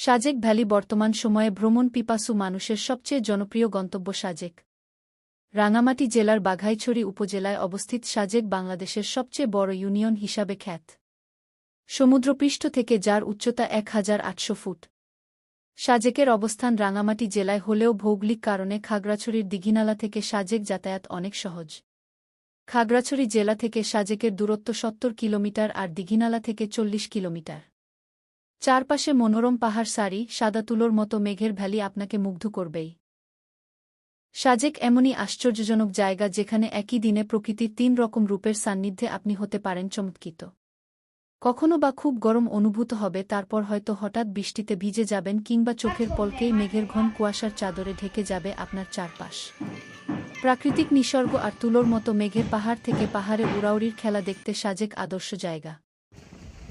Sajek valley বর্তমান সময়ে ভ্রমণ পিপাসু মানুষের সবচেয়ে জনপ্রিয় গন্তব্য। সাজেক রাঙামাটি জেলার বাঘাইছড়ি উপজেলায় অবস্থিত সাজেক বাংলাদেশের সবচেয়ে বড় ইউনিয়ন হিসাবে খ্যাত। সমুদ্রপৃষ্ঠ থেকে যার উচ্চতা ১,৮০০ ফুট। সাজেকের অবস্থান রাঙামাটি জেলায় হলেও ভৌগোলিক কারণে খাগড়াছড়ির দিঘিনালা থেকে সাজেক যাতায়াত অনেক সহজ। খাগড়াছড়ি জেলা থেকে সাজেকের দূরত্ব ৭০ কিলোমিটার আর দিঘিনালা থেকে ৪০ কিলোমিটার। চারপাশে মনোরম পাহাড় সারি, সাদা তুলোর মতো মেঘের ভ্যালি আপনাকে মুগ্ধ করবেই। সাজেক এমনই আশ্চর্যজনক জায়গা যেখানে একই দিনে প্রকৃতির ৩ রকম রূপের সান্নিধ্যে আপনি হতে পারেন চমৎকৃত। কখনো বা খুব গরম অনুভূত হবে, তারপর হয়তো হঠাৎ বৃষ্টিতে ভিজে যাবেন, কিংবা চোখের পলকেই মেঘের ঘন কুয়াশার চাদরে ঢেকে যাবে আপনার চারপাশ। প্রাকৃতিক নিসর্গ আর তুলোর মতো মেঘের পাহাড় থেকে পাহাড়ে উড়াউড়ির খেলা দেখতে সাজেক আদর্শ জায়গা।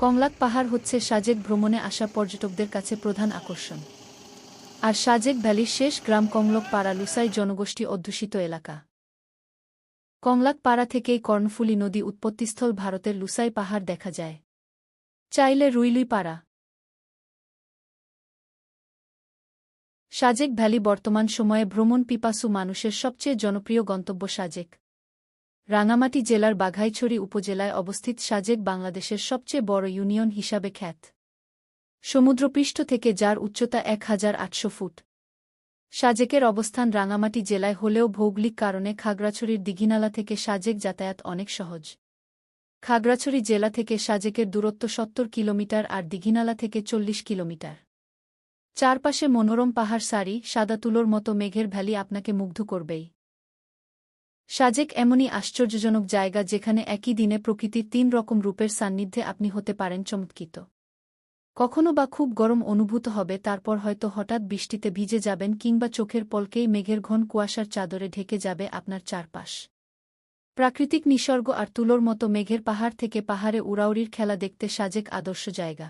কংলাক পাহাড় হচ্ছে সাজেক ভ্রমণে আসা পর্যটকদের কাছে প্রধান আকর্ষণ। আর সাজেক ভ্যালির শেষ গ্রাম কংলক পাড়া লুসাই জনগোষ্ঠী অধ্যুষিত এলাকা। কংলাক পাড়া থেকেই কর্ণফুলী নদী উৎপত্তিস্থল। ভারতের লুসাই পাহাড় দেখা যায় চাইলে রুইলুই পাড়া। সাজেক ভ্যালি বর্তমান সময়ে ভ্রমণ পিপাসু মানুষের সবচেয়ে জনপ্রিয় গন্তব্য। সাজেক রাঙামাটি জেলার বাঘাইছড়ি উপজেলায় অবস্থিত সাজেক বাংলাদেশের সবচেয়ে বড় ইউনিয়ন হিসাবে খ্যাত। সমুদ্রপৃষ্ঠ থেকে যার উচ্চতা ১,৮০০ ফুট। সাজেকের অবস্থান রাঙামাটি জেলায় হলেও ভৌগোলিক কারণে খাগড়াছড়ির দিঘিনালা থেকে সাজেক যাতায়াত অনেক সহজ। খাগড়াছড়ি জেলা থেকে সাজেকের দূরত্ব ৭০ কিলোমিটার আর দিঘিনালা থেকে ৪০ কিলোমিটার। চারপাশে মনোরম পাহাড় সারি, সাদা তুলোর মতো মেঘের ভ্যালি আপনাকে মুগ্ধ করবেই। সাজেক এমনই আশ্চর্যজনক জায়গা যেখানে একই দিনে প্রকৃতির ৩ রকম রূপের সান্নিধ্যে আপনি হতে পারেন চমৎকৃত। কখনো বা খুব গরম অনুভূত হবে, তারপর হয়তো হঠাৎ বৃষ্টিতে ভিজে যাবেন, কিংবা চোখের পলকেই মেঘের ঘন কুয়াশার চাদরে ঢেকে যাবে আপনার চারপাশ। প্রাকৃতিক নিসর্গ আর তুলোর মতো মেঘের পাহাড় থেকে পাহাড়ে উড়াউড়ির খেলা দেখতে সাজেক আদর্শ জায়গা।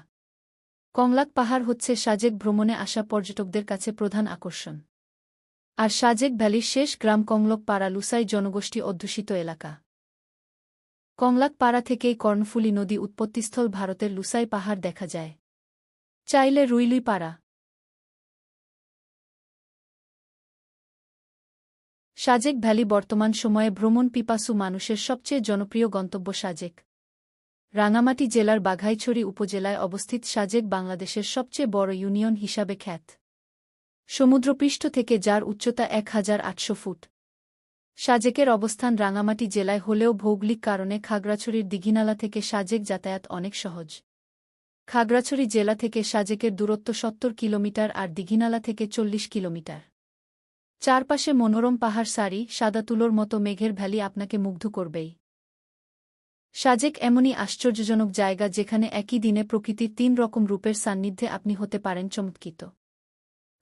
কংলাক পাহাড় হচ্ছে সাজেক ভ্রমণে আসা পর্যটকদের কাছে প্রধান আকর্ষণ। আর সাজেক ভ্যালির শেষ গ্রাম কংলক পাড়া লুসাই জনগোষ্ঠী অধ্যুষিত এলাকা। কংলাক পাড়া থেকেই কর্ণফুলী নদী উৎপত্তিস্থল। ভারতের লুসাই পাহাড় দেখা যায় চাইলে রুইলুই পাড়া। সাজেক ভ্যালি বর্তমান সময়ে ভ্রমণ পিপাসু মানুষের সবচেয়ে জনপ্রিয় গন্তব্য। সাজেক রাঙামাটি জেলার বাঘাইছড়ি উপজেলায় অবস্থিত সাজেক বাংলাদেশের সবচেয়ে বড় ইউনিয়ন হিসাবে খ্যাত। সমুদ্রপৃষ্ঠ থেকে যার উচ্চতা ১,৮০০ ফুট। সাজেকের অবস্থান রাঙামাটি জেলায় হলেও ভৌগোলিক কারণে খাগড়াছড়ির দিঘিনালা থেকে সাজেক যাতায়াত অনেক সহজ। খাগড়াছড়ি জেলা থেকে সাজেকের দূরত্ব ৭০ কিলোমিটার আর দিঘিনালা থেকে ৪০ কিলোমিটার। চারপাশে মনোরম পাহাড় সারি, সাদা তুলোর মতো মেঘের ভ্যালি আপনাকে মুগ্ধ করবেই। সাজেক এমনই আশ্চর্যজনক জায়গা যেখানে একই দিনে প্রকৃতির ৩ রকম রূপের সান্নিধ্যে আপনি হতে পারেন চমৎকৃত।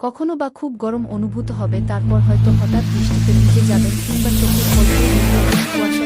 কখনো বা খুব গরম অনুভূত হবে, তারপর হয়তো হঠাৎ বৃষ্টিতে ভিজে যাবেন, কিংবা চোখের পলকেই মেঘের ঘন কুয়াশার